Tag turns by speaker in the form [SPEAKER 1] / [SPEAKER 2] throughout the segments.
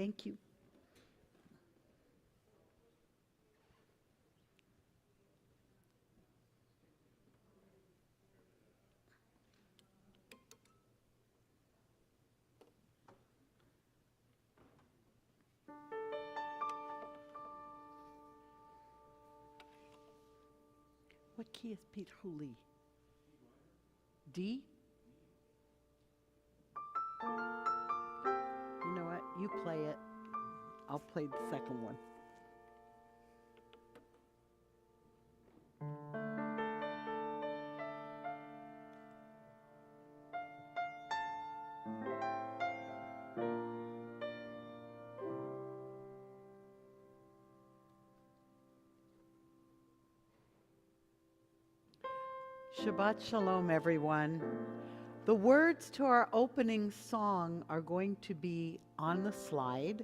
[SPEAKER 1] Thank you. What key is Pete Hooley? D? You know what? You play it. I'll play the second one. Shabbat Shalom, everyone. The words to our opening song are going to be on the slide,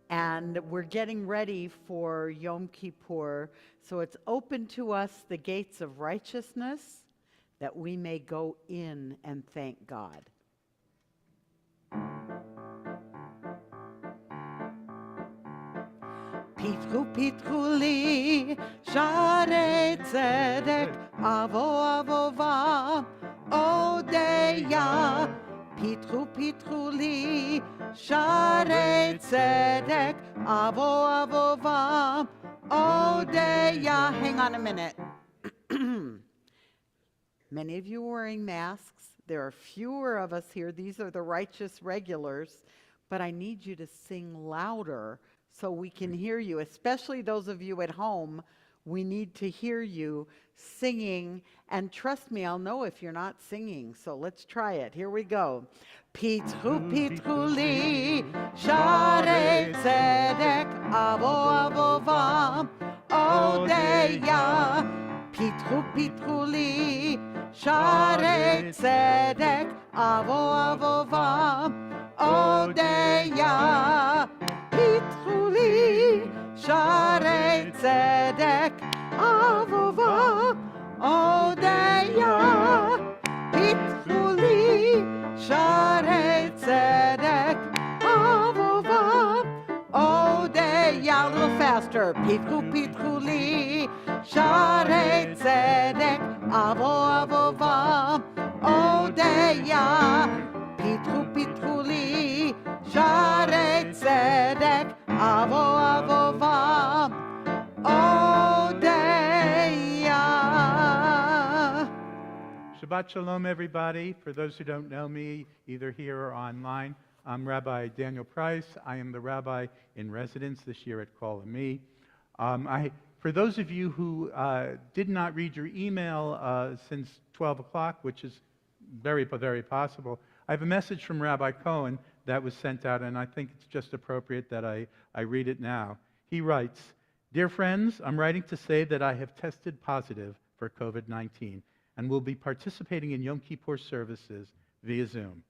[SPEAKER 1] and we're getting ready for Yom Kippur, so it's open to us the gates of righteousness that we may go in and thank God. Pitchu pitchu li, Sharei Tzedek, Avo Avova, Odeya. Pitchu pitchu li, Sharei Tzedek, Avo Avova, Odeya. Hang on a minute. Many of you are wearing masks. There are fewer of us here. These are the righteous regulars. But I need you to sing louder so we can hear you, especially those of you at home. We need to hear you singing, and trust me, I'll know if you're not singing, so let's try it. Here we go. Pitchu pitchu li, Sharei Tzedek, Avo Avova, Odeya. Pitchu pitchu li, Sharei Tzedek, Avo Avova, Odeya. Pitchu li, Sharei Tzedek, Avova, Odeya. Pitchu li, Sharei Tzedek, Avova, Odeya. A little faster. Pitchu pitchu li, Sharei Tzedek, Avova, Odeya. Pitchu pitchu li, Sharei Tzedek, Avova, Odeya.
[SPEAKER 2] Shabbat Shalom, everybody. For those who don't know me, either here or online, I'm Rabbi Daniel Price. I am the rabbi in residence this year at Call of Me. For those of you who did not read your email since 12 o'clock, which is very, very possible, I have a message from Rabbi Cohen that was sent out, and I think it's just appropriate that I read it now. He writes, "Dear friends, I'm writing to say that I have tested positive for COVID-19 and will be participating in Yom Kippur services via Zoom.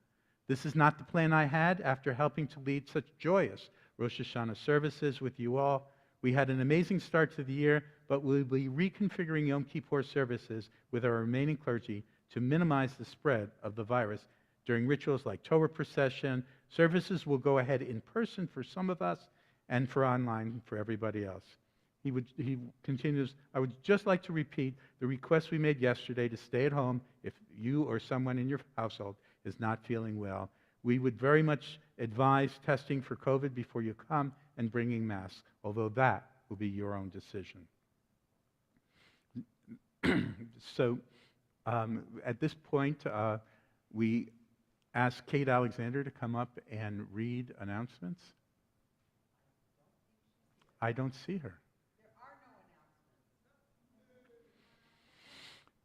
[SPEAKER 2] This is not the plan I had after helping to lead such joyous Rosh Hashanah services with you all. We had an amazing start to the year, but we'll be reconfiguring Yom Kippur services with our remaining clergy to minimize the spread of the virus. During rituals like Torah procession, services will go ahead in person for some of us and for online for everybody else." He continues, "I would just like to repeat the request we made yesterday to stay at home if you or someone in your household is not feeling well. We would very much advise testing for COVID before you come and bringing masks, although that will be your own decision." So at this point, we ask Kate Alexander to come up and read announcements. I don't see her.
[SPEAKER 1] There are no announcements.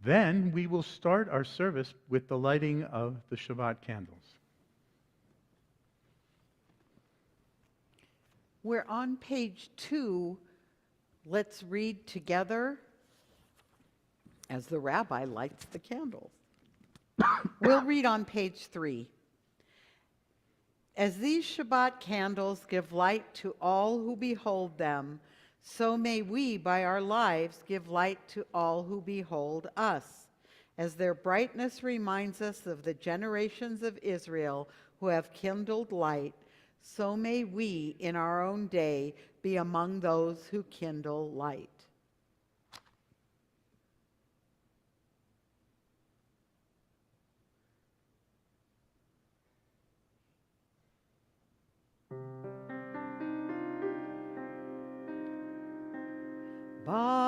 [SPEAKER 2] Then we will start our service with the lighting of the Shabbat candles.
[SPEAKER 1] We're on page 2. Let's read together as the rabbi lights the candles. We'll read on page 3. "As these Shabbat candles give light to all who behold them, so may we by our lives give light to all who behold us. As their brightness reminds us of the generations of Israel who have kindled light, so may we in our own day be among those who kindle light.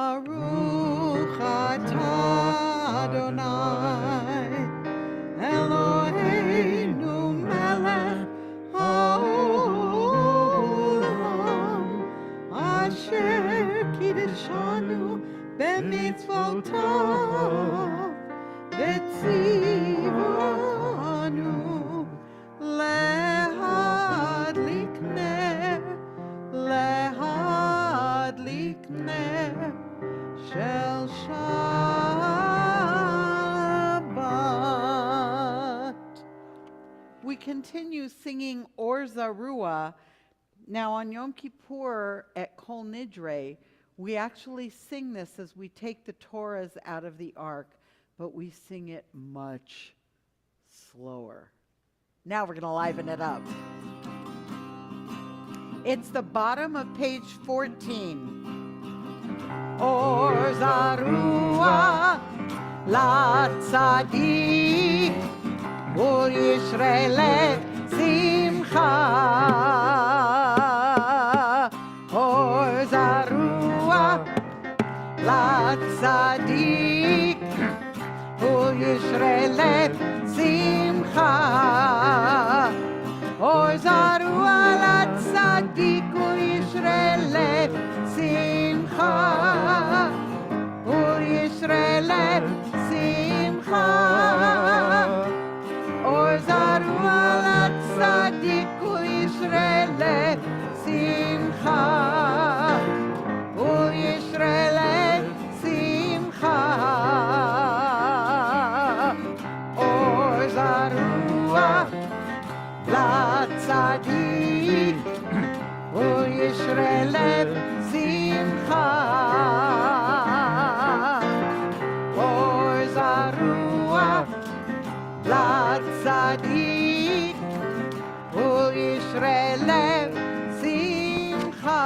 [SPEAKER 1] Baruch atah Adonai Eloheinu melech haolam asher kiddushanu b'mitzvotav v'tzivanu lehadlik ner shel Shabbat. We continue singing Or Zarua. Now on Yom Kippur at Kol Nidre, we actually sing this as we take the Torahs out of the ark, but we sing it much slower. Now we're going to liven it up. It's the bottom of page 14. Or Zarua la tzadik Or Yisrael simcha. Or Zarua la tzadik Or Yisrael simcha. Or Zarua la tzadik Or Yisrael simcha. Or Yisrael simcha. Or Zarua la tzadik Or Yisrael simcha. Or Yisrael simcha. Or Zarua la tzadik Or Yisrael simcha. Or Zarua la tzadik Or Yisrael simcha.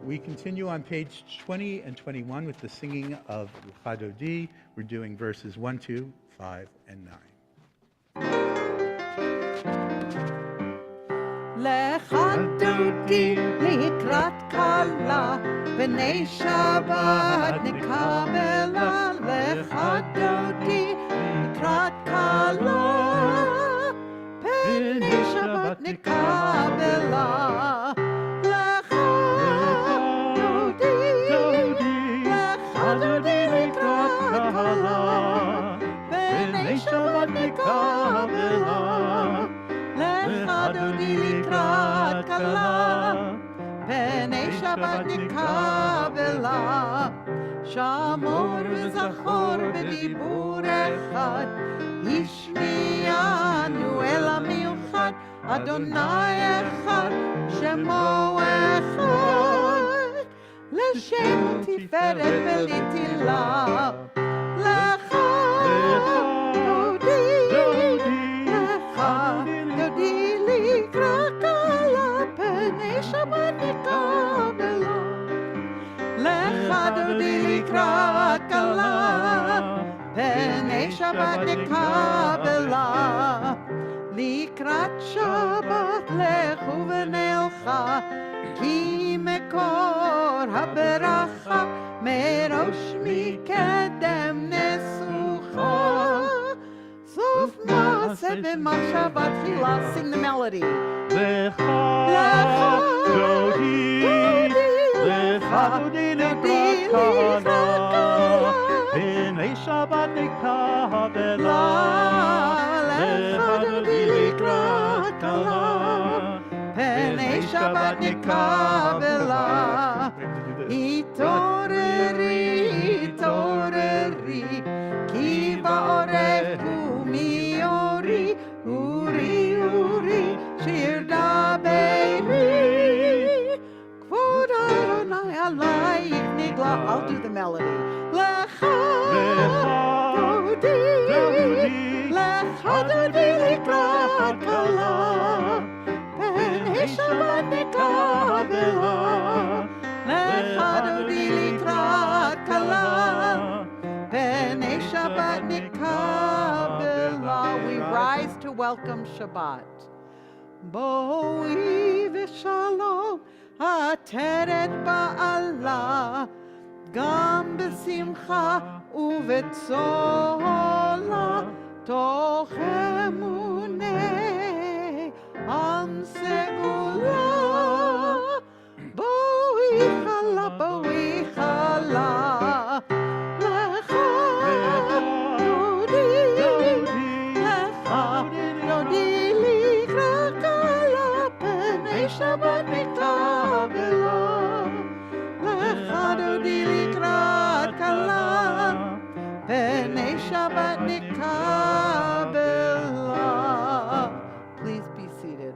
[SPEAKER 2] We continue on page 20 and 21 with the singing of Chadodi. We're doing verses 1, 2, 5, and 9.
[SPEAKER 1] לחדותי לקראת קלה, בני שבת נקבלה. לחדותי לקראת קלה, בני שבת נקבלה. לחדותי לקראת קלה, בני שבת נקבלה. לחדותי לקראת קלה, בני שבת נקבלה. שמור וזכור בדיבור אחד, השמיענו אל המיוחד. אדוני אחד, שמו אחד, לשם תפארת ולתהילה. לחדותי לקראת קלה, בני שבת נקבלה. לחדותי לקראת קלה, בני שבת נקבלה. לקראת שבת לכו ונלכה, כי מקור הברכה מראש מקדם נסוכה. סוף מעשה במחשבה תחילה. Sing the melody. לחדותי לקראת קלה, בני שבת נקבלה. לחדותי לקראת קלה, בני שבת נקבלה. התעוררי, התעוררי, כי בעורף קומי אורי. אורי, אורי, שיר דברי, כבוד אדוני עלייך נגלה. I'll do the melody. לחדותי, לחדותי לקראת Shabbat Nikabela. We rise to welcome Shabbat. Boi v'shalom ateret ba'ala gam b'simcha uvetzola toch emunei am segula. Boi chala lecha Dodi likra kala penei Shabbat nikabela. Lecha dodi likra kala penei Shabbat nikabela. Please be seated.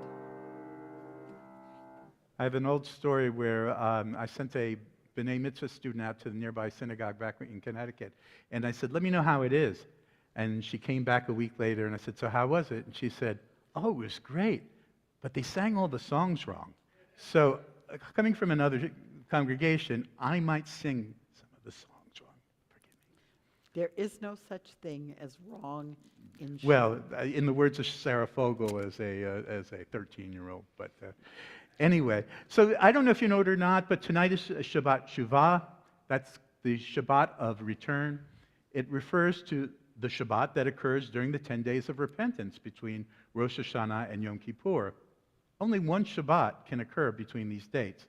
[SPEAKER 2] I have an old story where I sent a B'nai Mitzvah student out to the nearby synagogue back in Connecticut. And I said, let me know how it is. And she came back a week later, and I said, so how was it? And she said, oh, it was great, but they sang all the songs wrong. So coming from another congregation, I might sing some of the songs wrong. Forgive me.
[SPEAKER 1] There is no such thing as wrong in Shabbat.
[SPEAKER 2] Well, in the words of Sarah Fogel as a 13-year-old, but anyway. So I don't know if you know it or not, but tonight is Shabbat Shuvah. That's the Shabbat of return. It refers to the Shabbat that occurs during the 10 days of repentance between Rosh Hashanah and Yom Kippur. Only one Shabbat can occur between these dates.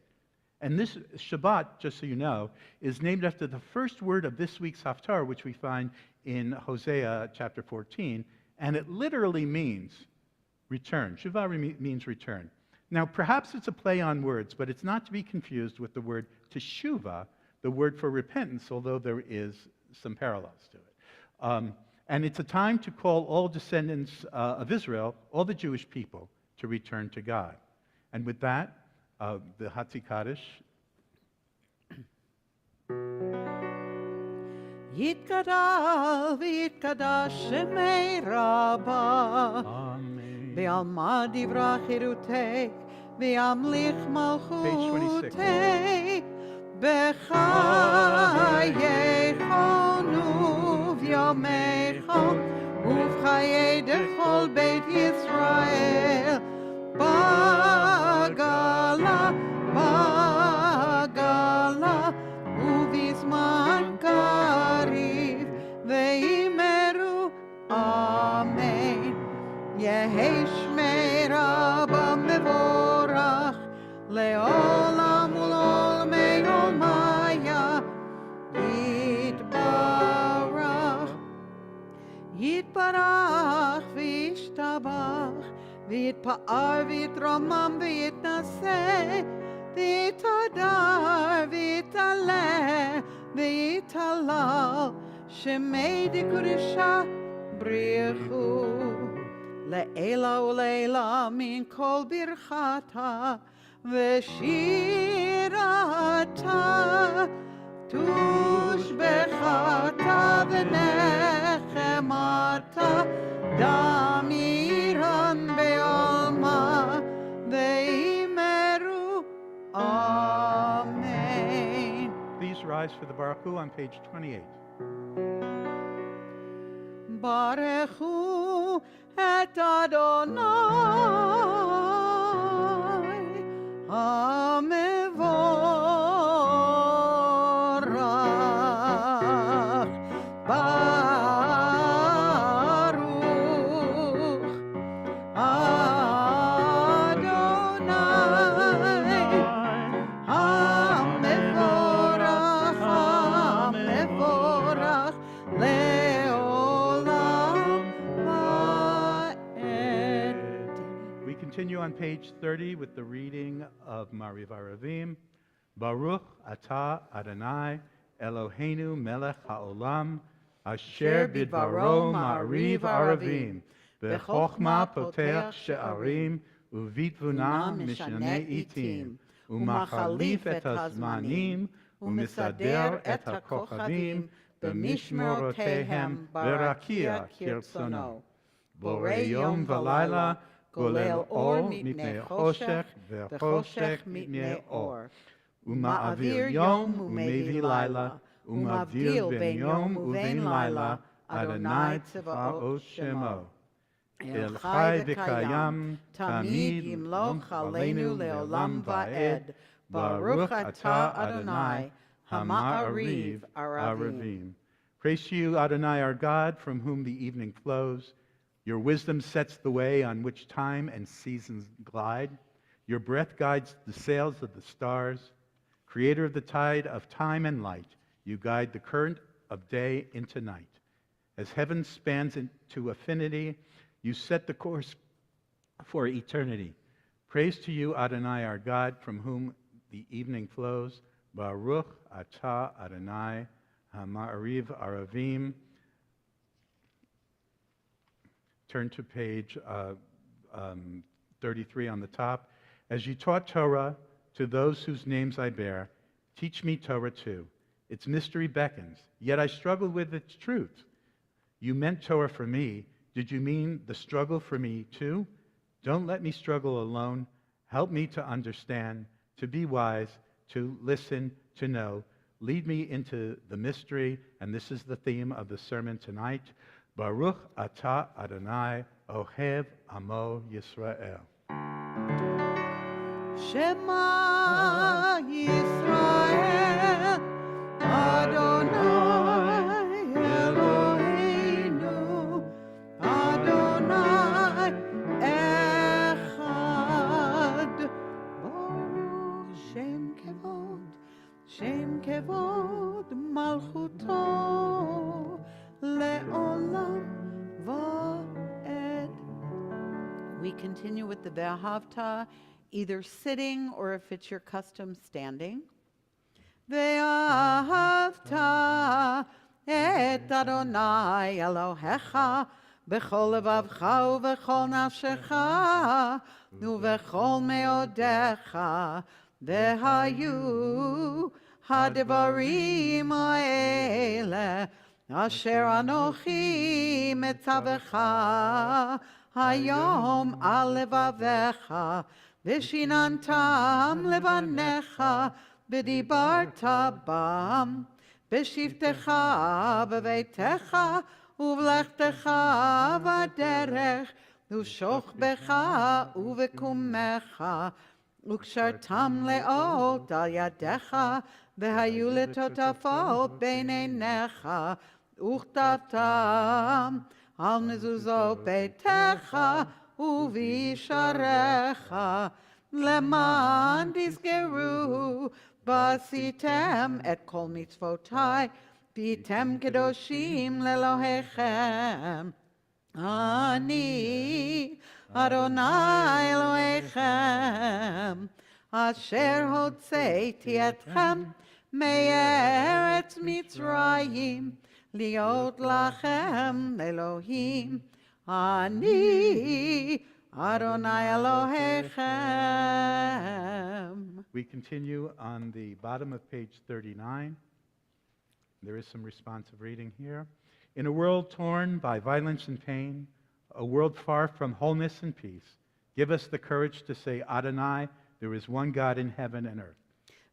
[SPEAKER 2] And this Shabbat, just so you know, is named after the first word of this week's Haftarah, which we find in Hosea chapter 14, and it literally means return. Shuvah means return. Now, perhaps it's a play on words, but it's not to be confused with the word teshuvah, the word for repentance, although there is some parallels to it. And it's a time to call all descendants of Israel, all the Jewish people, to return to God. And with that, the Hatzi Kaddish.
[SPEAKER 1] Yitgadal v'yitgadash shemei Rabbah
[SPEAKER 2] Amen.
[SPEAKER 1] V'alma divrach chirutei v'yamlich malchutei b'chayeichon uv'yomeichon uv'chayei dechol beit Yisrael bagala uv'izman kariv v'yimeru amen. Yehi shmei Rabbah mevorach le'olam u'l'olmei olmaya yitbarach v'yishtabach v'yitpa'ar v'yitromam v'yitnaseh v'yitadar v'yitaleh v'yitalal shemei dikudisha brichu le'ela u'le'ela min kol birchata v'shirata tushbechata v'nechemata damiran be'alma ve'imeru amen.
[SPEAKER 2] Please rise for the Baruch Hu on page 28.
[SPEAKER 1] Baruch Hu et Adonai hamevorach Baruch Adonai hamevorach le'olam va'ed.
[SPEAKER 2] We continue on page 30 with the reading of Mariv Aravim. Baruch atah Adonai Eloheinu melech haolam asher bidvaro ma'ariv aravim bechokma poteach she'arim uvitvuna mishanei itim umachalif et hazmanim umisader et hakochavim b'mishmorotehem berakia kirtzono borei yom v'layla golel or mipnei choshech v'choshech mipnei or uma'avir yom umevi layla umavdil ben yom uven layla
[SPEAKER 1] Adonai Tzevaot Shemo. El Chai V'Kayam, Tamid Yimloch Aleinu Leolam Va'ed. Baruch Atah Adonai, Hama'ariv Aravim.
[SPEAKER 2] Praise to you, Adonai, our God, from whom the evening flows. Your wisdom sets the way on which time and seasons glide. Your breath guides the sails of the stars. Creator of the tide of time and light, you guide the current of day into night. As heaven spans into affinity, you set the course for eternity. Praise to you, Adonai, our God, from whom the evening flows. Baruch Atah Adonai, Hama'ariv Aravim. Turn to page 33 on the top. As you taught Torah to those whose names I bear, teach me Torah too. Its mystery beckons, yet I struggle with its truth. You meant Torah for me. Did you mean the struggle for me too? Don't let me struggle alone. Help me to understand, to be wise, to listen, to know. Lead me into the mystery, and this is the theme of the sermon tonight. Baruch Atah Adonai, Ohev Amo Yisrael.
[SPEAKER 1] Shema Yisrael, Adonai Eloheinu, Adonai Echad. Baruch Shem Kevod, Malchuto, Le'olam Va'ed. We continue with the Ve'ahavta, either sitting or if it's your custom standing. Ve'ahavta et Adonai Elohecha b'chol levavcha u'v'chol nafshecha u'v'chol meodecha ve'hayu hadvarim ha'ele asher anochi metzavecha hayom al levavecha v'shinantam levanecha v'dibarta bam v'shivtecha b'veitecha uv'lechtecha v'derech u'shochbecha uv'kumecha u'kshartam le'ot al yadecha v'hayu letotafot b'neinecha u'chtavtam al mezuzot beitecha u'visharecha leman disgeru basitem et kol mitzvotai v'yitem kedoshim lelohechem ani Adonai Elohechem asher hotzeiti etchem me'eretz Mitzrayim liot lachem Elohim ani Adonai Elohechem.
[SPEAKER 2] We continue on the bottom of page 39. There is some responsive reading here. In a world torn by violence and pain, a world far from wholeness and peace, give us the courage to say, Adonai, there is one God in heaven and earth.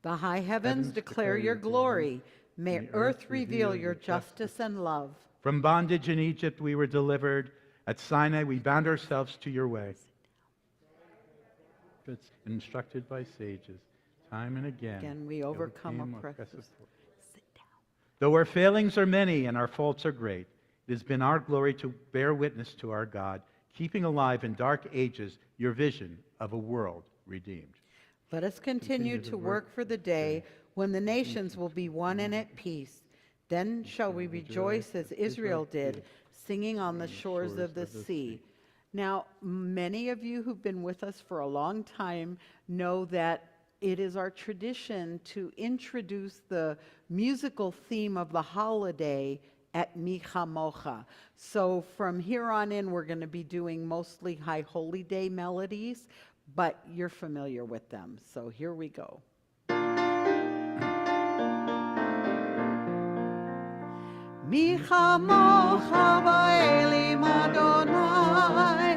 [SPEAKER 1] The high heavens declare your glory. May earth reveal your justice and love.
[SPEAKER 2] From bondage in Egypt we were delivered. At Sinai we bound ourselves to your way. It's instructed by sages, time and again.
[SPEAKER 1] Again, we overcome oppressors. Sit down.
[SPEAKER 2] Though our failings are many and our faults are great, it has been our glory to bear witness to our God, keeping alive in dark ages your vision of a world redeemed.
[SPEAKER 1] Let us continue to work for the day when the nations will be one and at peace. Then shall we rejoice as Israel did, singing on the shores of the sea. Now, many of you who've been with us for a long time know that it is our tradition to introduce the musical theme of the holiday at Mi Chamocha. So from here on in, we're going to be doing mostly High Holy Day melodies, but you're familiar with them. So here we go. Mi Chamocha va'elim Adonai,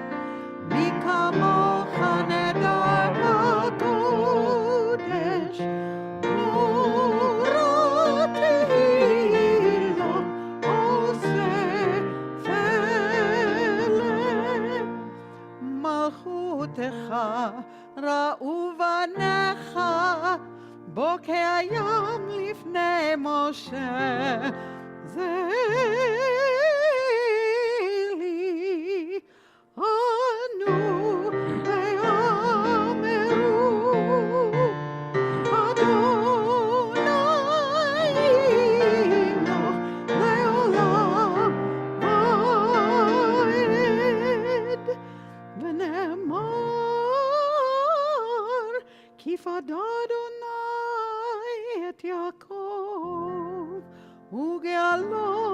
[SPEAKER 1] Mi Kamocha nedar b'kodesh, Nora tehillah oseh ראו בניך, בוקע ים לפני משה, זה לי, ענו ואמרו, אדוני נח לעולם ועד, ונאמר, כי פדה אדוני את יעקב, וגאלו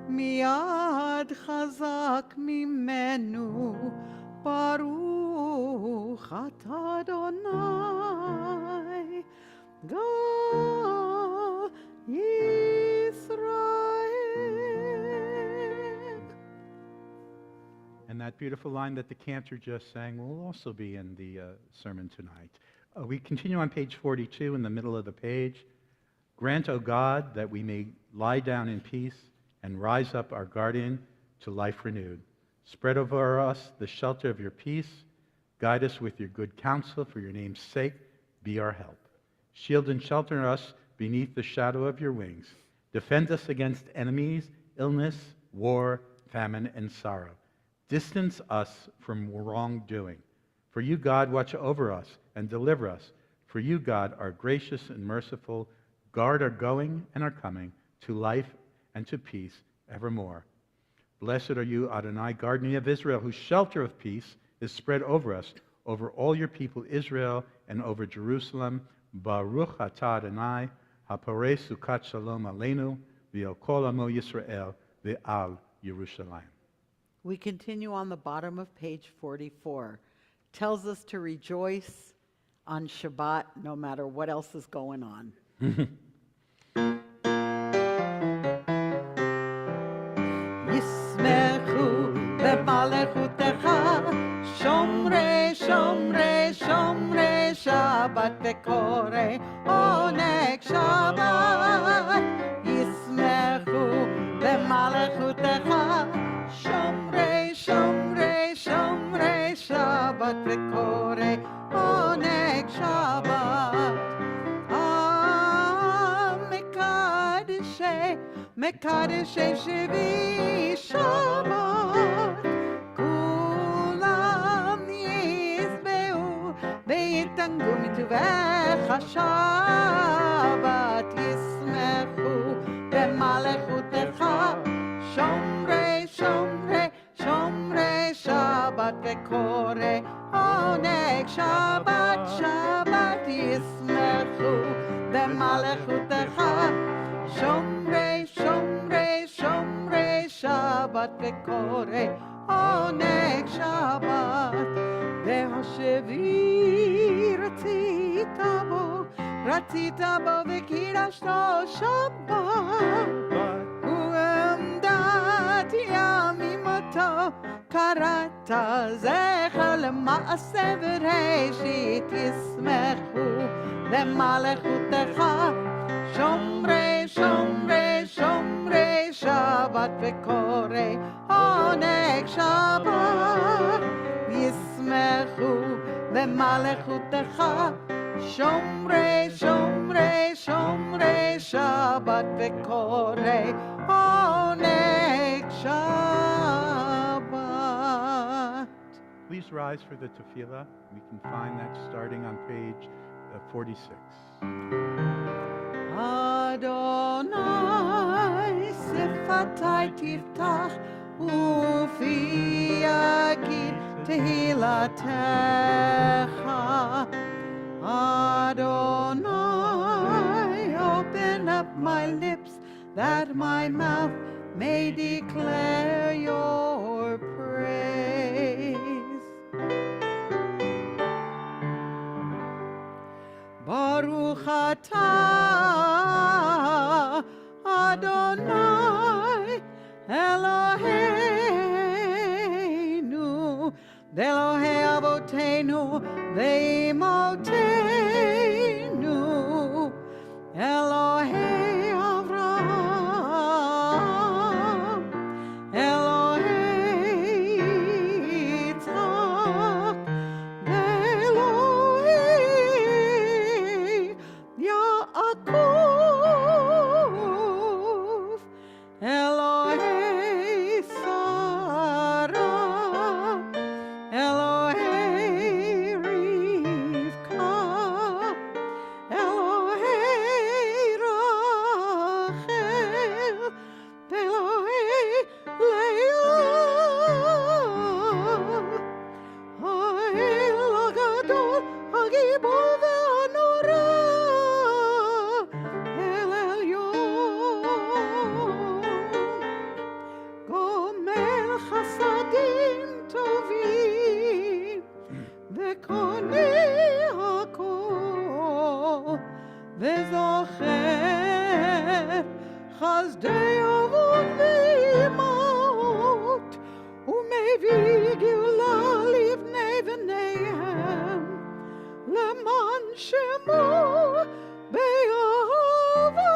[SPEAKER 1] מיד חזק ממנו, ברוך אתה אדוני, גא ישראל.
[SPEAKER 2] And that beautiful line that the cantor just sang will also be in the sermon tonight. We continue on page 42 in the middle of the page. Grant, O God, that we may lie down in peace and rise up our guardian to life renewed. Spread over us the shelter of your peace. Guide us with your good counsel. For your name's sake, be our help. Shield and shelter us beneath the shadow of your wings. Defend us against enemies, illness, war, famine, and sorrow. Distance us from wrongdoing. For you, God, watch over us and deliver us. For you, God, are gracious and merciful. Guard our going and our coming to life and to peace evermore. Blessed are you, Adonai, guardian of Israel, whose shelter of peace is spread over us, over all your people Israel, and over Jerusalem. Baruch atah Adonai, haporei sukat shalom aleinu, v'al kol amo Yisrael, v'al Yerushalayim.
[SPEAKER 1] We continue on the bottom of page 44. Tells us to rejoice on Shabbat no matter what else is going on. ישמחו במלכותך, שומרי שומרי שומרי שבת וקורא עונג שבת. ישמחו במלכותך, שומרי שומרי שומרי שבת וקורא עונג שבת. מקדשי שבי שבת, כולם ישבעו ויתענגו מטובך שבת. ישמחו במלכותך, שומרי שומרי שומרי שבת וקורא עונג שבת שבת. ישמחו במלכותך, שומרי שומרי שומרי שבת וקורא עונג שבת. והשבי רצית בו וקידשתו שבת, ועמדת ימים אותו קראת זכר למעשה בראשית. ישמחו במלכותך, שומרי שומרי שומרי שבת וקורא עונג שבת. ישמחו במלכותך, שומרי שומרי שומרי שבת וקורא עונג שבת.
[SPEAKER 2] Please rise for the tefillah. We can find that starting on page 46.
[SPEAKER 1] אדוני שפתי תפתח ופי יגיד תהילתך. Adonai, open up my lips that my mouth may declare your praise. Baruch atah Adonai Eloheinu, Elohei Avotenu ve'imotenu, Elohei Avraham, Elohei Yitzchak, בחסדי ובמות, ומביא גאולה לבני בניהם, למען שמו באהבה.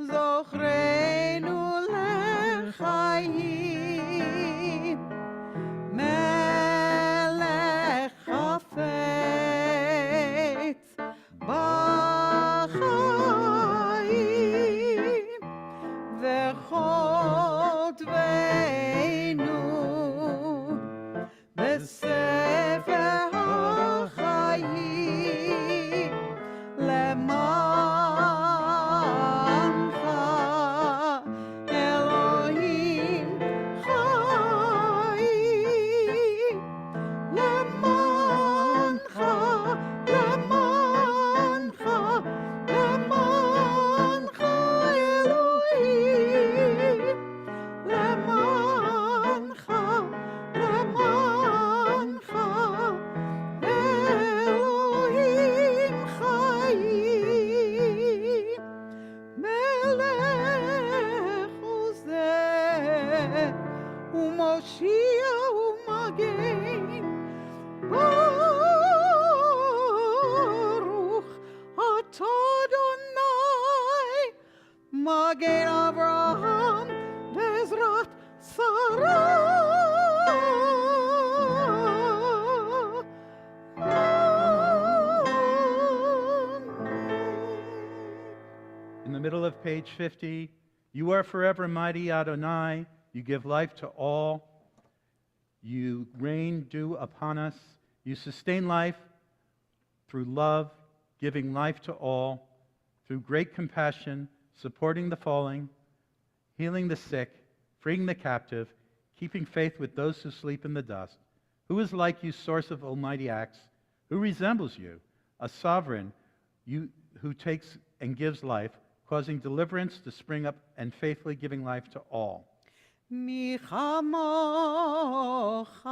[SPEAKER 1] זוכרנו לחיים, מלך חפץ בחיים, וכותבנו בספר החיים, למענך אלוהים חיים, למענך, למענך, למענך אלוהים, למענך, למענך אלוהים חיים, מלך עוזר ומושיע ומגן, ברוך אתה אדוני, מגן אברהם בעזרת שרה.
[SPEAKER 2] In the middle of page 50, you are forever mighty Adonai. You give life to all. You rain dew upon us. You sustain life through love, giving life to all, through great compassion, supporting the falling, healing the sick, freeing the captive, keeping faith with those who sleep in the dust. Who is like you, source of almighty acts? Who resembles you, a sovereign, you who takes and gives life, causing deliverance to spring up and faithfully giving life to all?
[SPEAKER 1] מי כמוך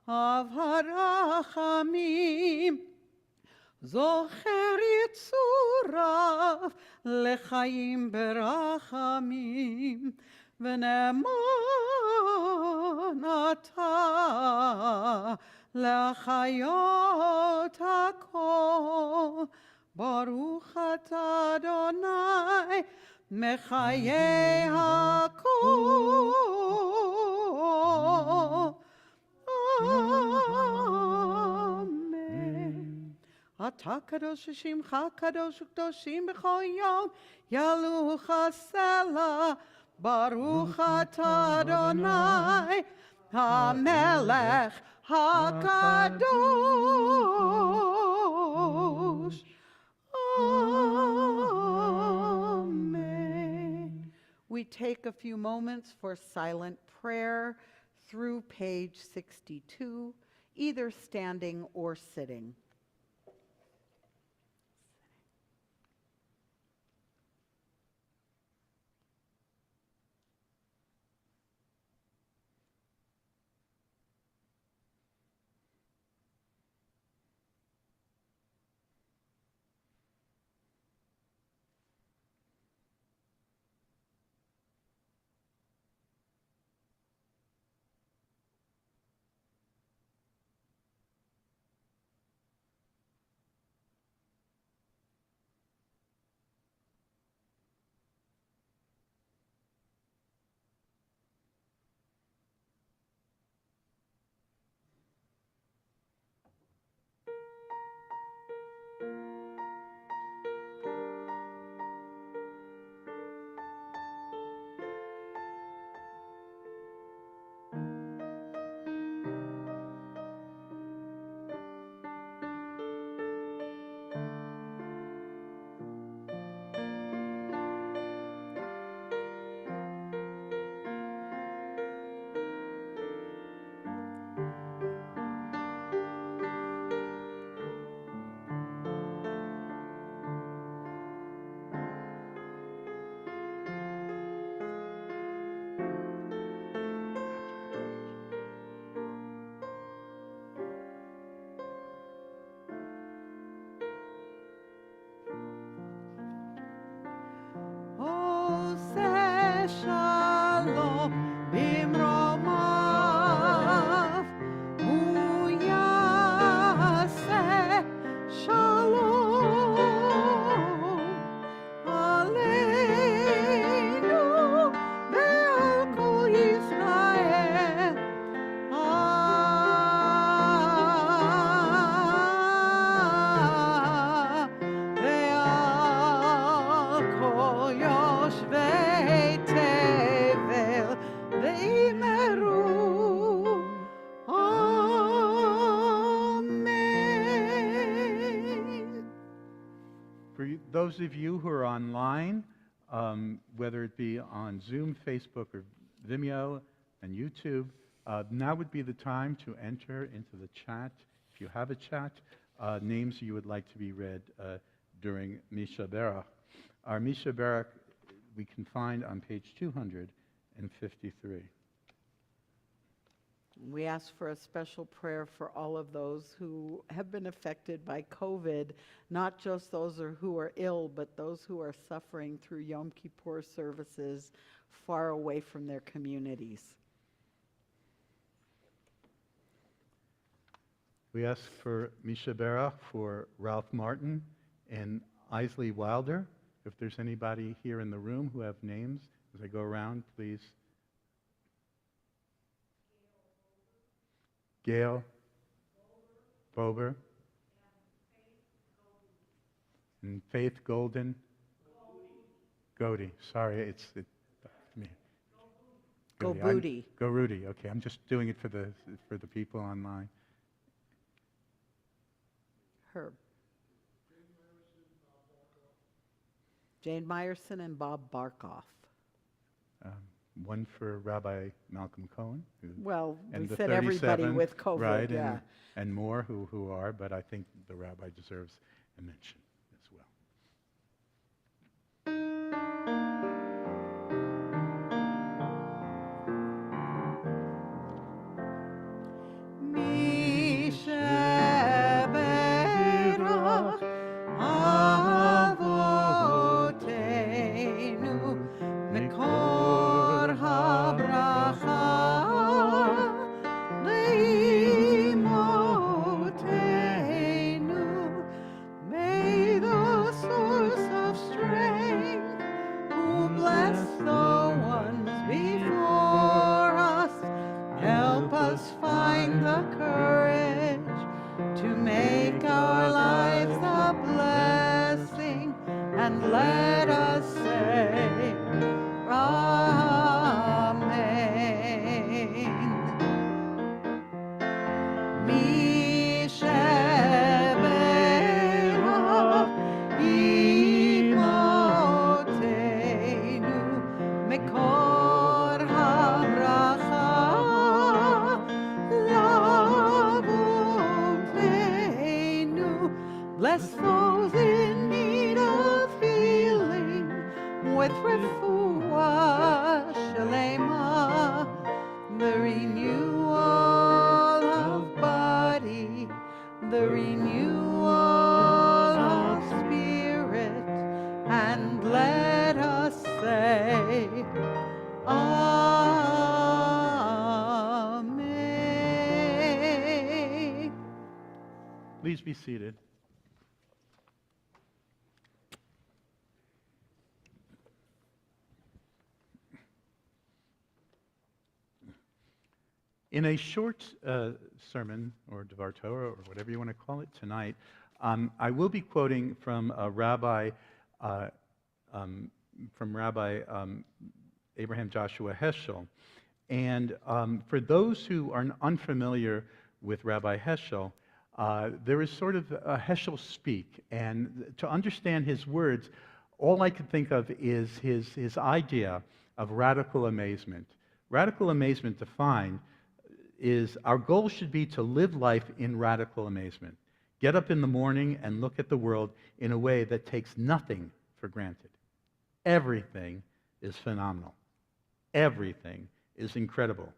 [SPEAKER 1] אב הרחמים, זוכר יצוריו לחיים ברחמים, ונאמן אתה להחיות הכל. ברוך אתה אדוני מחיי הכל. אמן. אתה קדוש ושמך קדוש וקדושים בכל יום ילוך הסלע. ברוך אתה אדוני המלך הקדוש. Amen. We take a few moments for silent prayer through page 62, either standing or sitting.
[SPEAKER 2] those of you who are online, whether it be on Zoom, Facebook, or Vimeo and YouTube, now would be the time to enter into the chat, if you have a chat, names you would like to be read during Misha Berach. Our Misha Berach we can find on page 253.
[SPEAKER 1] We ask for a special prayer for all of those who have been affected by COVID, not just those who are ill, but those who are suffering through Yom Kippur services far away from their communities.
[SPEAKER 2] We ask for Misha Berach for Ralph Martin and Isley Wilder. If there's anybody here in the room who have names, as I go around, please. Gail Bober and Faith Golden. Godey. Sorry, it's me.
[SPEAKER 1] Go
[SPEAKER 2] Godey.
[SPEAKER 1] Booty.
[SPEAKER 2] Go Rudy. Okay, I'm just doing it for the people online.
[SPEAKER 1] Herb. Jane Meyerson and Bob Barkoff.
[SPEAKER 2] One for Rabbi Malcolm Cohen.
[SPEAKER 1] Well, we
[SPEAKER 2] and the
[SPEAKER 1] said everybody
[SPEAKER 2] 37,
[SPEAKER 1] with COVID,
[SPEAKER 2] right,
[SPEAKER 1] yeah.
[SPEAKER 2] and more who are, but I think the rabbi deserves a mention as well.
[SPEAKER 1] Bless those in need of healing with refuah shalema, the renewal of body, the renewal of spirit, and let us say, Amen.
[SPEAKER 2] Please be seated. In a short sermon, or Devar Torah, or whatever you want to call it tonight, I will be quoting from Rabbi Abraham Joshua Heschel. And for those who are unfamiliar with Rabbi Heschel, there is sort of a Heschel speak. And to understand his words, all I could think of is his idea of radical amazement. Radical amazement defined is our goal should be to live life in radical amazement. Get up in the morning and look at the world in a way that takes nothing for granted. Everything is phenomenal. Everything is incredible.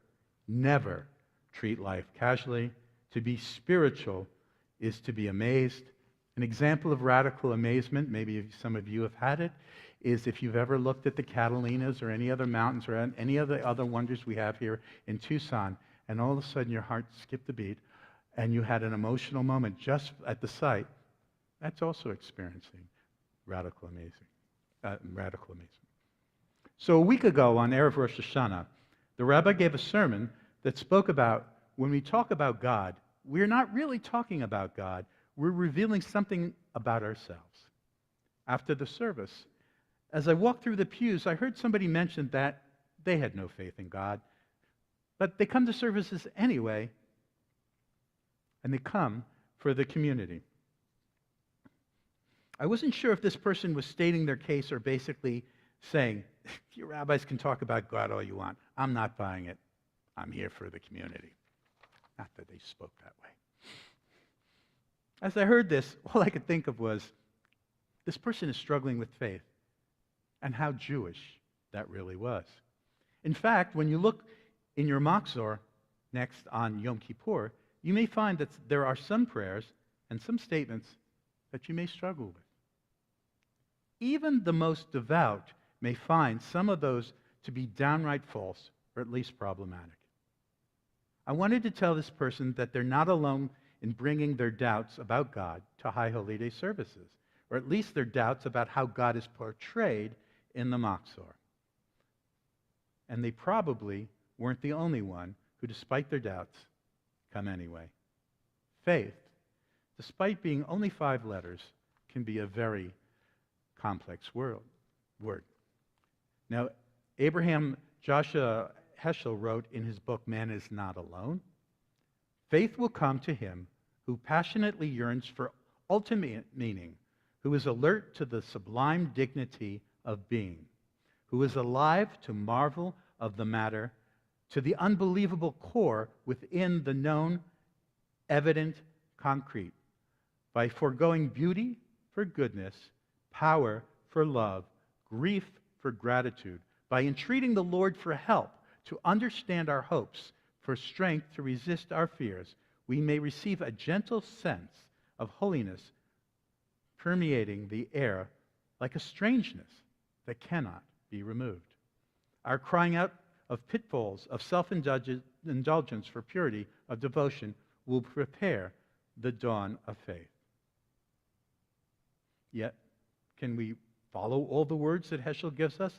[SPEAKER 2] Never treat life casually. To be spiritual is to be amazed. An example of radical amazement, maybe some of you have had it, is if you've ever looked at the Catalinas or any other mountains or any of the other wonders we have here in Tucson, and all of a sudden your heart skipped a beat, and you had an emotional moment just at the sight, that's also experiencing radical amazement. So a week ago on Erev Rosh Hashanah, the rabbi gave a sermon that spoke about when we talk about God, we're not really talking about God, we're revealing something about ourselves. After the service, as I walked through the pews, I heard somebody mention that they had no faith in God, but they come to services anyway, and they come for the community. I wasn't sure if this person was stating their case or basically saying, your rabbis can talk about God all you want. I'm not buying it. I'm here for the community. Not that they spoke that way. As I heard this, all I could think of was, this person is struggling with faith, and how Jewish that really was. In fact, when you look in your Machzor next on Yom Kippur, you may find that there are some prayers and some statements that you may struggle with. Even the most devout may find some of those to be downright false, or at least problematic. I wanted to tell this person that they're not alone in bringing their doubts about God to High Holy Day services, or at least their doubts about how God is portrayed in the Machzor. And they probably weren't the only one who, despite their doubts, come anyway. Faith, despite being only 5 letters, can be a very complex word. Now, Abraham Joshua Heschel wrote in his book, Man is Not Alone, faith will come to him who passionately yearns for ultimate meaning, who is alert to the sublime dignity of being, who is alive to marvel of the matter, to the unbelievable core within the known, evident, concrete, by foregoing beauty for goodness, power for love, grief for gratitude, by entreating the Lord for help to understand our hopes, for strength to resist our fears, we may receive a gentle sense of holiness permeating the air like a strangeness that cannot be removed. Our crying out of pitfalls of self-indulgence for purity of devotion will prepare the dawn of faith. Yet, can we follow all the words that Heschel gives us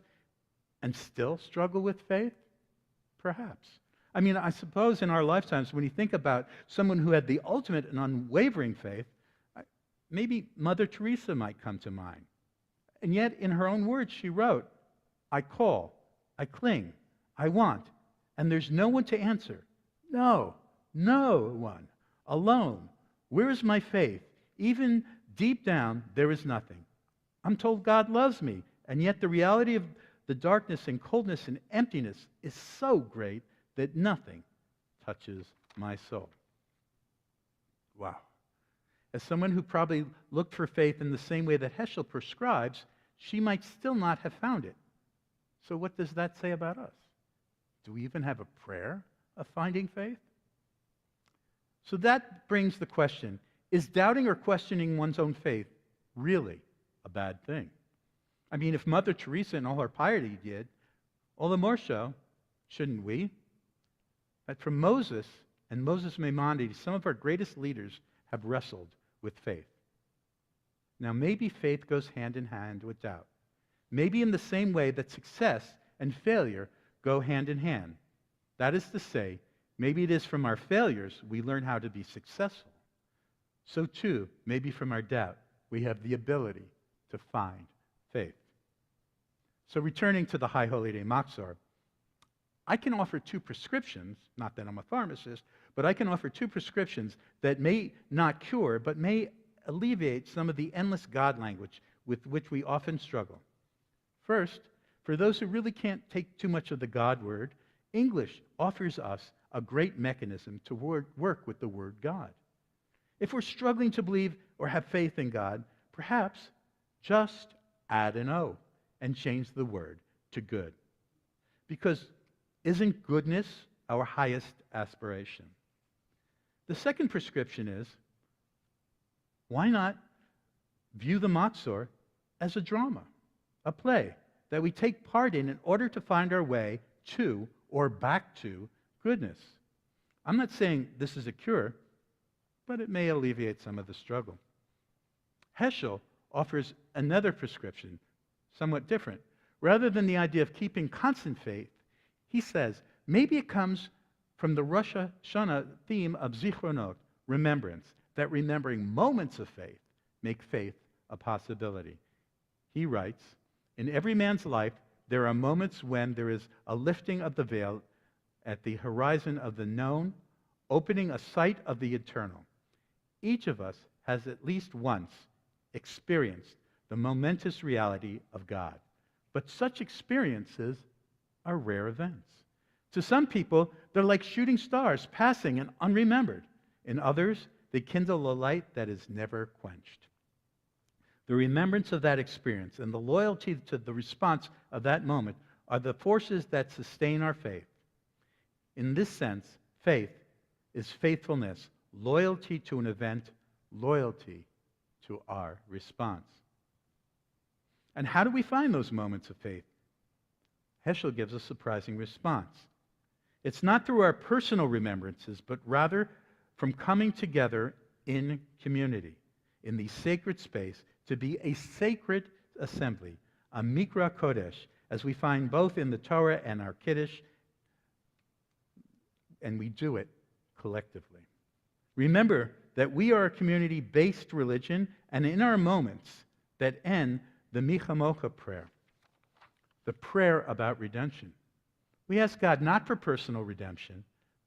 [SPEAKER 2] and still struggle with faith? Perhaps. I mean, I suppose in our lifetimes, when you think about someone who had the ultimate and unwavering faith, maybe Mother Teresa might come to mind. And yet, in her own words, she wrote, I call, I cling, I want, and there's no one to answer. No one. Alone. Where is my faith? Even deep down, there is nothing. I'm told God loves me, and yet the reality of the darkness and coldness and emptiness is so great that nothing touches my soul. Wow. As someone who probably looked for faith in the same way that Heschel prescribes, she might still not have found it. So what does that say about us? Do we even have a prayer of finding faith? So that brings the question, is doubting or questioning one's own faith really a bad thing? I mean, if Mother Teresa and all her piety did, all the more so, shouldn't we? But from Moses and Moses Maimonides, some of our greatest leaders have wrestled with faith. Now, maybe faith goes hand in hand with doubt. Maybe in the same way that success and failure go hand in hand. That is to say, maybe it is from our failures we learn how to be successful. So too, maybe from our doubt, we have the ability to find faith. So returning to the High Holy Day Machzor, I can offer 2 prescriptions, not that I'm a pharmacist, but I can offer 2 prescriptions that may not cure, but may alleviate some of the endless God language with which we often struggle. First, for those who really can't take too much of the God word, English offers us a great mechanism to work with the word God. If we're struggling to believe or have faith in God, perhaps just add an O and change the word to good. Because isn't goodness our highest aspiration? The second prescription is, why not view the Machzor as a drama, a play that we take part in order to find our way to or back to goodness? I'm not saying this is a cure, but it may alleviate some of the struggle. Heschel offers another prescription, somewhat different. Rather than the idea of keeping constant faith, he says, maybe it comes from the Rosh Hashanah theme of Zichronot, remembrance, that remembering moments of faith make faith a possibility. He writes, in every man's life, there are moments when there is a lifting of the veil at the horizon of the known, opening a sight of the eternal. Each of us has at least once experienced the momentous reality of God. But such experiences are rare events. To some people, they're like shooting stars passing and unremembered. In others, they kindle a light that is never quenched. The remembrance of that experience and the loyalty to the response of that moment are the forces that sustain our faith. In this sense, faith is faithfulness, loyalty to an event, loyalty to our response. And how do we find those moments of faith? Heschel gives a surprising response. It's not through our personal remembrances, but rather from coming together in community, in the sacred space, to be a sacred assembly, a mikra kodesh, as we find both in the Torah and our Kiddush, and we do it collectively. Remember that we are a community-based religion, and in our moments that end the Michamocha prayer, the prayer about redemption, we ask God not for personal redemption,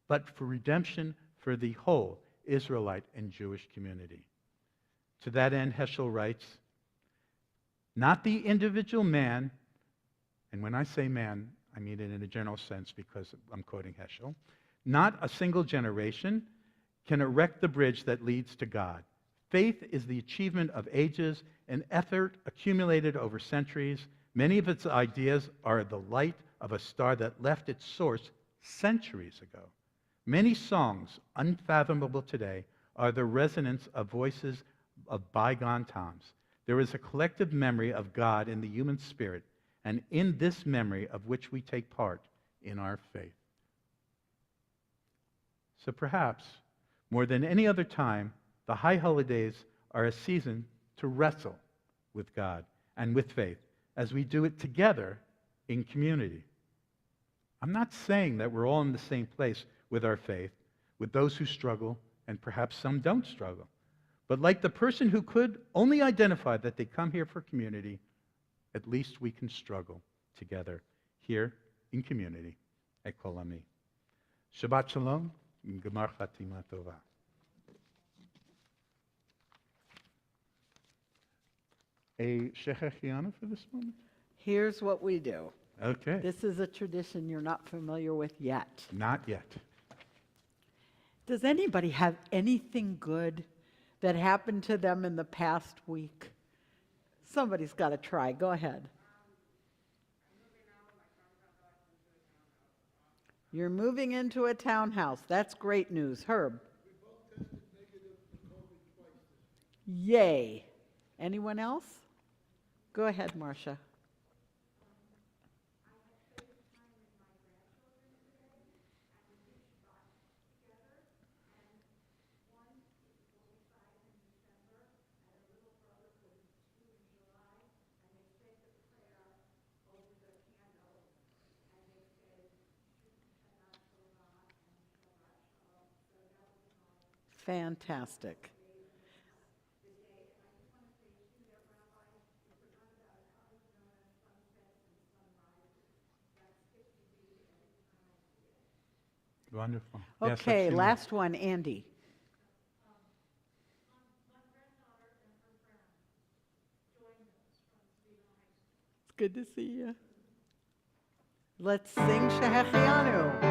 [SPEAKER 2] but for redemption for the whole Israelite and Jewish community. To that end, Heschel writes, not the individual man, and when I say man, I mean it in a general sense because I'm quoting Heschel, not a single generation can erect the bridge that leads to God. Faith is the achievement of ages, an effort accumulated over centuries. Many of its ideas are the light of a star that left its source centuries ago. Many songs, unfathomable today, are the resonance of voices of bygone times. There is a collective memory of God in the human spirit, and in this memory of which we take part in our faith. So perhaps, more than any other time, the high holidays are a season to wrestle with God and with faith as we do it together in community. I'm not saying that we're all in the same place with our faith, with those who struggle, and perhaps some don't struggle. But like the person who could only identify that they come here for community, at least we can struggle together here in community at Kol Ami. Shabbat Shalom and Gemar Chatima Tova. A Shechechiana for this moment?
[SPEAKER 1] Here's what we do.
[SPEAKER 2] Okay.
[SPEAKER 1] This is a tradition you're not familiar with yet.
[SPEAKER 2] Not yet.
[SPEAKER 1] Does anybody have anything good that happened to them in the past week? Somebody's got to try. Go ahead. You're moving into a townhouse. That's great news. Herb. Yay. Anyone else? Go ahead, Marcia. Fantastic.
[SPEAKER 2] Wonderful. Yes, I've
[SPEAKER 1] Okay,
[SPEAKER 2] seen
[SPEAKER 1] last one, Andy. It's good to see you. Let's sing Shehechianu.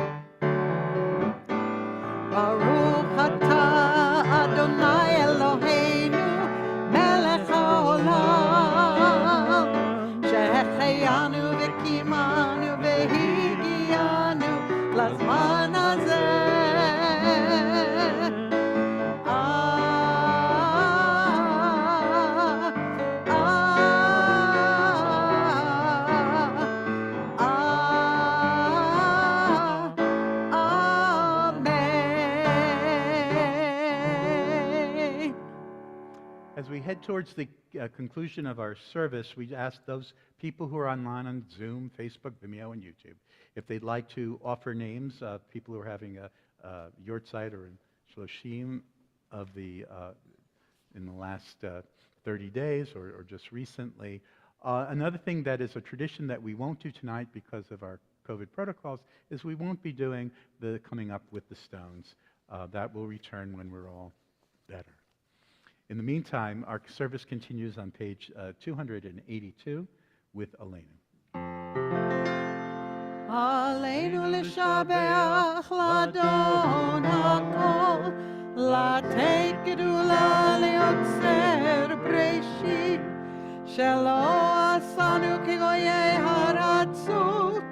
[SPEAKER 1] Baruch atah Adonai Eloheinu melech haolam shehechianu v'kimanu v'higianu lazman hazeh.
[SPEAKER 2] As we head towards the conclusion of our service, we ask those people who are online on Zoom, Facebook, Vimeo, and YouTube, if they'd like to offer names of people who are having a Yortzeit or Shloshim of the in the last 30 days or just recently. Another thing that is a tradition that we won't do tonight because of our COVID protocols is we won't be doing the coming up with the stones. That will return when we're all better. In the meantime, our service continues on page 282 with Aleinu.
[SPEAKER 1] עלינו לשבח לאדון הכל, לתת גדולה ליוצר בראשית, שלא עשנו כגויי הרצות,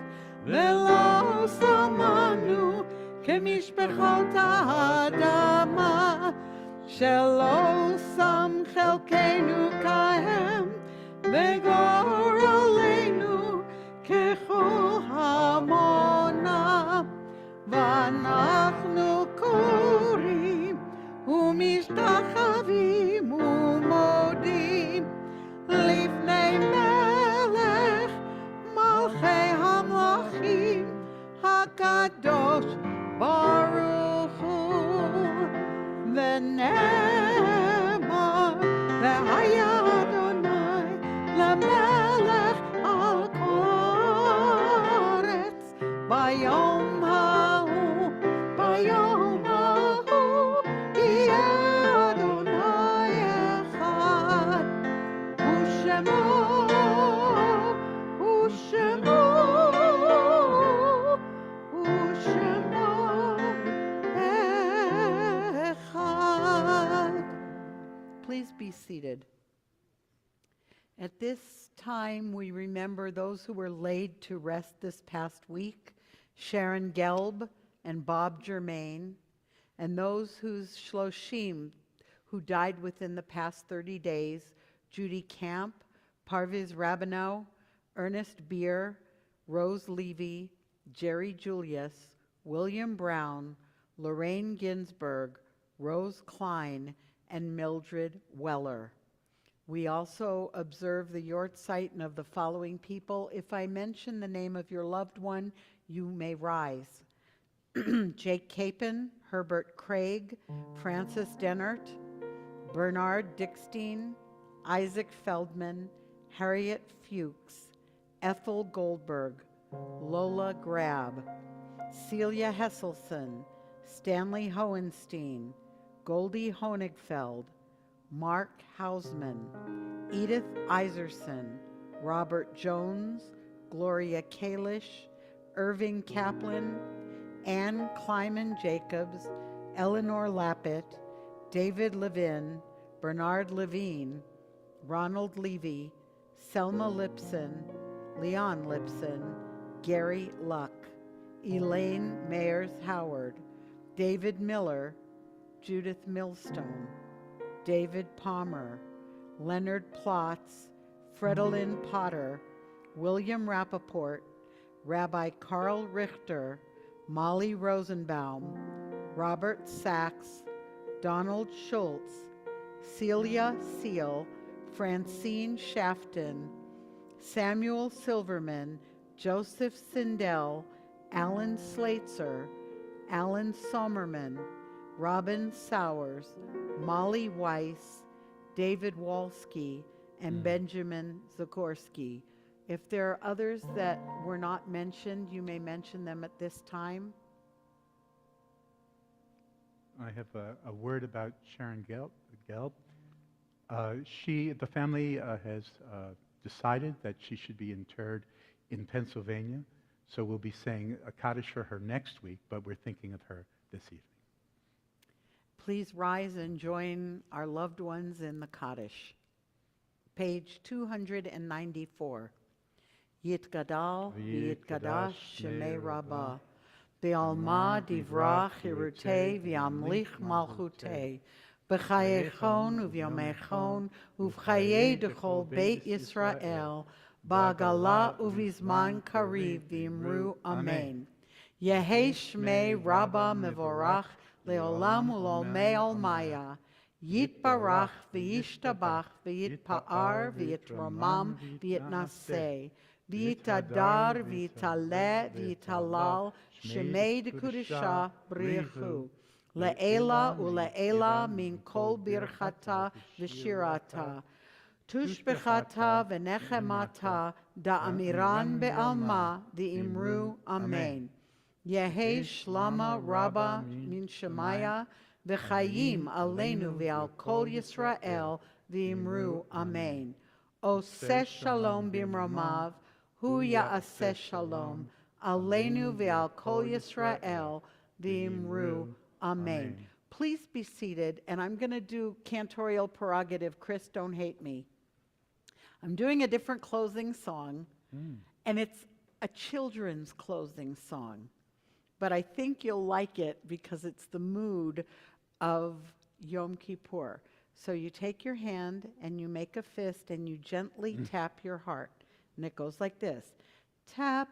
[SPEAKER 1] ולא שמנו כמשפחות האדמה, שלא שם חלקנו כהם, וגורלנו ככל המונה, ואנחנו קוראים ומשתחווים ומודים לפני מלך מלכי המלכים הקדוש ברוך הוא, ונאמר והיה אדוני למלך על כל הארץ ביום ההוא, ביום ההוא יהיה אדוני אחד, ושמו אחד. Please be seated. At this time, we remember those who were laid to rest this past week, Sharon Gelb and Bob Germain, and those whose shloshim who died within the past 30 days, Judy Camp, Parviz Rabinow, Ernest Beer, Rose Levy, Jerry Julius, William Brown, Lorraine Ginsburg, Rose Klein, and Mildred Weller. We also observe the Yortzeit of the following people. If I mention the name of your loved one, you may rise. Jake Capon, Herbert Craig, Francis Dennert, Bernard Dickstein, Isaac Feldman, Harriet Fuchs, Ethel Goldberg, Lola Grab, Celia Hesselson, Stanley Hohenstein, Goldie Honigfeld, Mark Hausman, Edith Iserson, Robert Jones, Gloria Kalish, Irving Kaplan, Ann Kleiman Jacobs, Eleanor Lappet, David Levin, Bernard Levine, Ronald Levy, Selma Lipson, Leon Lipson, Gary Luck, Elaine Mayers Howard, David Miller, Judith Millstone, David Palmer, Leonard Plotz, Fredolyn Potter, William Rappaport, Rabbi Carl Richter, Molly Rosenbaum, Robert Sachs, Donald Schultz, Celia Seal, Francine Shafton, Samuel Silverman, Joseph Sindel, Alan Slater, Alan Sommerman, Robin Sowers, Molly Weiss, David Walski, and Benjamin Zakorski. If there are others that were not mentioned, you may mention them at this time.
[SPEAKER 2] I have a word about Sharon Gelb. The family has decided that she should be interred in Pennsylvania, so we'll be saying a Kaddish for her next week, but we're thinking of her this evening.
[SPEAKER 1] Please rise and join our loved ones in the Kaddish. Page 294. Yitgadal v'yitgadash shemei Rabbah, B'alma divrach hirutei v'yamlich malchutei, B'chayechon u'v'yomechon u'v'chayei dechol Beit Yisrael, Ba'gala u'v'zman kariv v'imru Amen. Yehei shmei Rabbah mevorach le'olam u'l'olmei olmaya, Yitbarach v'yishtabach v'yitpa'ar v'yitramam v'yitnaseh, v'yitadar v'yitaleh v'yitalal shemei dekudisha brichu, le'ela u'le'ela min kol birchata v'shirata, tushbechata v'nechemata da'amiran be'alma v'imru Amen. Yehei shlama Rabbah min Shemaya v'chayim aleinu v'al kol Yisrael v'imru amen. Oseh shalom b'mromav, hu ya'aseh shalom, aleinu v'al kol Yisrael v'imru amen. Please be seated, and I'm going to do cantorial prerogative. Chris, don't hate me. I'm doing a different closing song, and it's a children's closing song. But I think you'll like it because it's the mood of Yom Kippur. So you take your hand and you make a fist and you gently tap your heart. And it goes like this. Tap,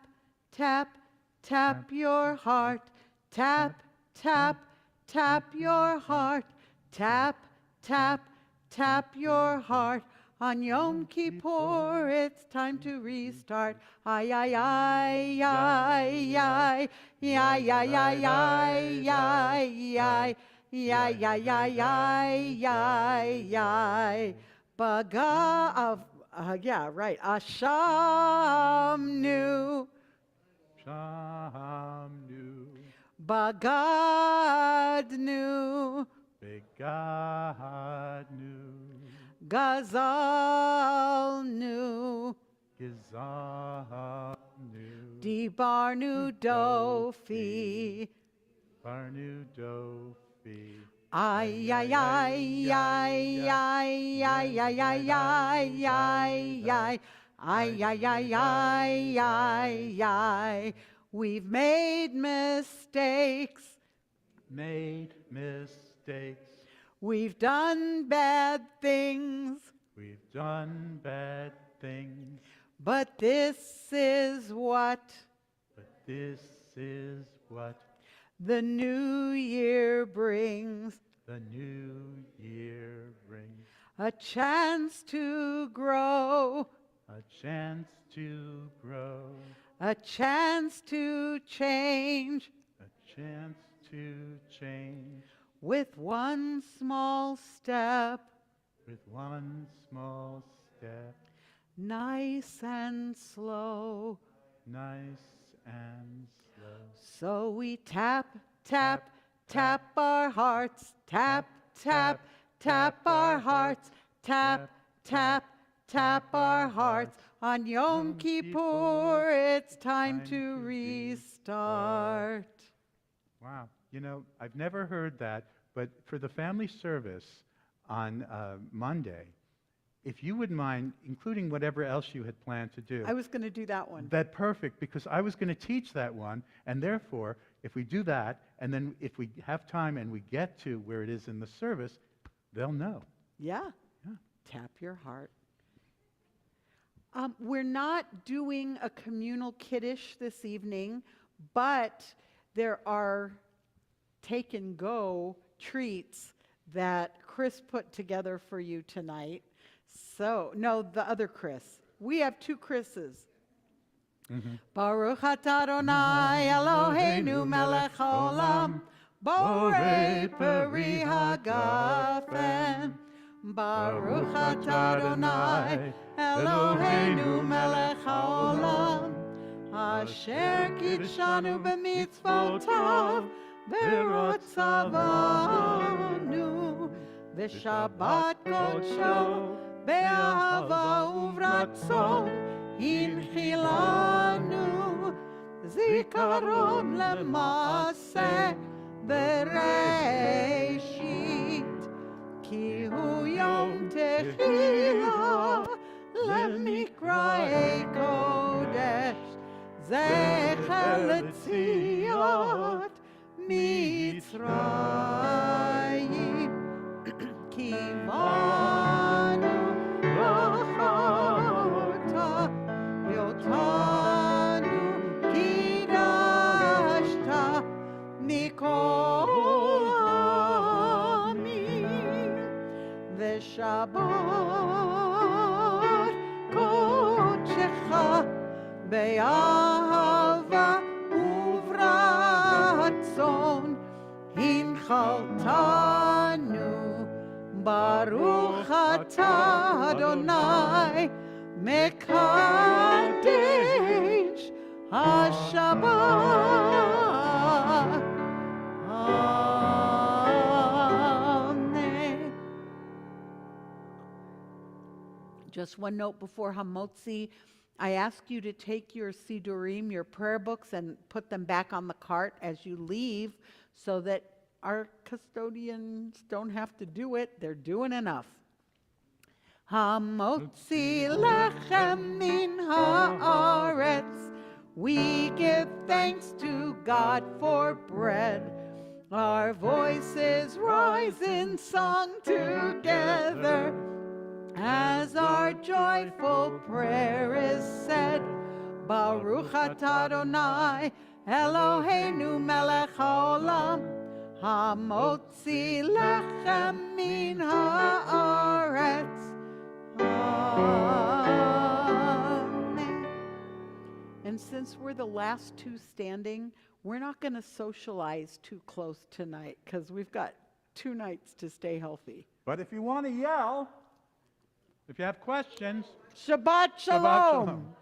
[SPEAKER 1] tap, tap your heart. Tap, tap, tap your heart. Tap, tap, tap your heart. On Yom Kippur, it's time to restart. Ay, ay, ay, ay, ay, ay, ay, ay, ay, ay, ay. Yeah, yeah, yeah, yeah, yeah, yeah. Yeah, right. Ashamnu.
[SPEAKER 2] Shamnu.
[SPEAKER 1] Bagadnu.
[SPEAKER 2] Begadnu.
[SPEAKER 1] Gazalnu.
[SPEAKER 2] Gizalnu.
[SPEAKER 1] Dibarnu dofi.
[SPEAKER 2] Barnu dofi.
[SPEAKER 1] Ay, ay, ay, ay, ay, ay, ay, ay, ay, ay, ay. Ay, ay, ay, ay, ay, ay. We've made mistakes.
[SPEAKER 2] Made mistakes.
[SPEAKER 1] We've done bad things.
[SPEAKER 2] We've done bad things.
[SPEAKER 1] But this is what
[SPEAKER 2] But this is what
[SPEAKER 1] the new year brings.
[SPEAKER 2] the new year brings.
[SPEAKER 1] A chance to grow.
[SPEAKER 2] A chance to grow.
[SPEAKER 1] A chance to change.
[SPEAKER 2] A chance to change.
[SPEAKER 1] With one small step.
[SPEAKER 2] With one small step.
[SPEAKER 1] Nice and slow.
[SPEAKER 2] Nice and slow.
[SPEAKER 1] So we tap, tap, tap our hearts. Tap, tap, tap our hearts. Tap, tap, tap our hearts. On Yom Kippur, it's time to restart.
[SPEAKER 2] Wow. You know, I've never heard that, but for the family service on Monday, if you wouldn't mind including whatever else you had planned to do.
[SPEAKER 1] I was going to do that one.
[SPEAKER 2] That's perfect, because I was going to teach that one, and therefore, if we do that, and then if we have time and we get to where it is in the service, they'll know.
[SPEAKER 1] Yeah.
[SPEAKER 2] Yeah.
[SPEAKER 1] Tap your heart. We're not doing a communal kiddush this evening, but there are take and go treats that Chris put together for you tonight. So, no, the other Chris. We have two Chris's. Baruch atah Adonai Eloheinu melech haolam, borei peri hagafen. Baruch atah Adonai Eloheinu melech haolam, asher kidshanu b'mitzvotav v'rotzavanu v'shabbat kodsho be'ahava uvratzon הנחילנו זיכרון למעשה בראשית, כי הוא יום תחילה למקראי קודש, זכר לציון מצרים. קיוונו בחרת ואותנו קידשת מכל העמים, ושבת קודשך באהבה וברצון הנחלתנו. ברוך אתה אדוני מקדש השבת. Just one note before Hamotzi, I ask you to take your Sidurim, your prayer books, and put them back on the cart as you leave so that our custodians don't have to do it. They're doing enough. Hamotzi lechem min haaretz. We give thanks to God for bread. Our voices rise in song together as our joyful prayer is said. Baruch atah Adonai Eloheinu melech haolam, hamotzi lechem min haaretz. Amen. And since we're the last two standing, we're not going to socialize too close tonight because we've got 2 nights to stay healthy.
[SPEAKER 2] But if you want to yell, if you have questions,
[SPEAKER 1] Shabbat
[SPEAKER 2] Shabbat
[SPEAKER 1] Shalom.
[SPEAKER 2] Shalom.